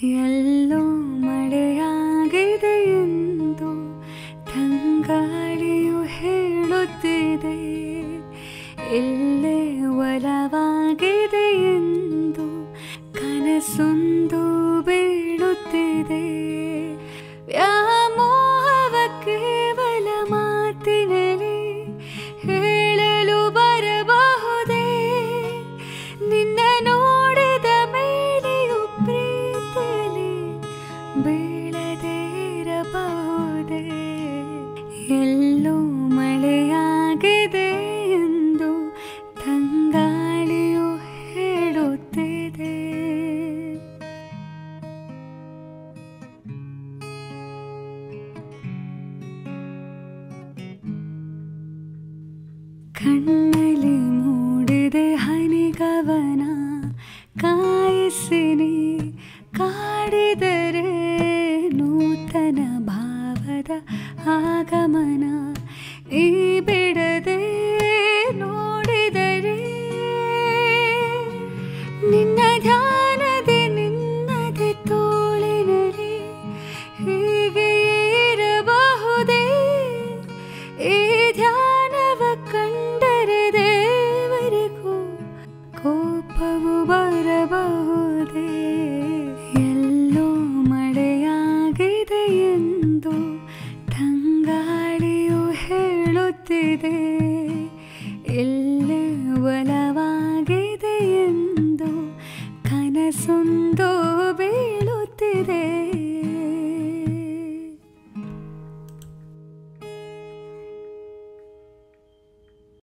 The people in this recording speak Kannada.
ಎಲ್ಲೋ ಮಳೆಯಾಗಿದೆ ಎಂದು ತಂಗಾಳಿಯು ಹೇಳುತ್ತಿದೆ. ಎಲ್ಲೇ ಒಲವಾಗಿದೆ ಎಂದು ಕನಸೊಂದು ಬೀಳುತ್ತಿದೆ. ವ್ಯಾಮೋಹವ ಕೇವಲ ಮಾತಿನಲ್ಲಿ ಹೇಳಲು ಬರಬಹುದೇ? ನಿನ್ನ ನೋಡಿದ ಮೇಲೆಯೂ ಪ್ರೀತಿಯಲ್ಲಿ ಬೀಳದೇ ಇರಬಹುದೇ? ಎಲ್ಲೋ ಮಳೆಯಾಗಿದೆ ಎಂದು ತಂಗಾಳಿಯು ಹೇಳುತ್ತಿದೆ. ಕಣ್ಣಲ್ಲಿ ಮೂಡಿದೆ ಹನಿಗವನ, ಕಾಯಿಸಿನಿ ಕಾಡಿದರೆ ನೂತನ ಭಾವದ ಆಗಮನ. ಈ ಬಿಡದೆ ನೋಡಿದರೆ ನಿನ್ನ ಧ್ಯಾನದಿ ನಿನ್ನದೆ ತೋಳಿನಲ್ಲಿ ಹೀಗೆ ಇರಬಹುದೇ? ಈ ಧ್ಯಾನವ ಕಂಡರೆ ದೇವರಿಗೂ ಕೋಪವು ಬರಬಹುದೇ? ಎಲ್ಲೋ ಮಳೆಯಾಗಿದೆ ಎಂದು ತಂಗಾಳಿಯು ಹೇಳುತ್ತಿದೆ. ಎಲ್ಲೇ ಒಲ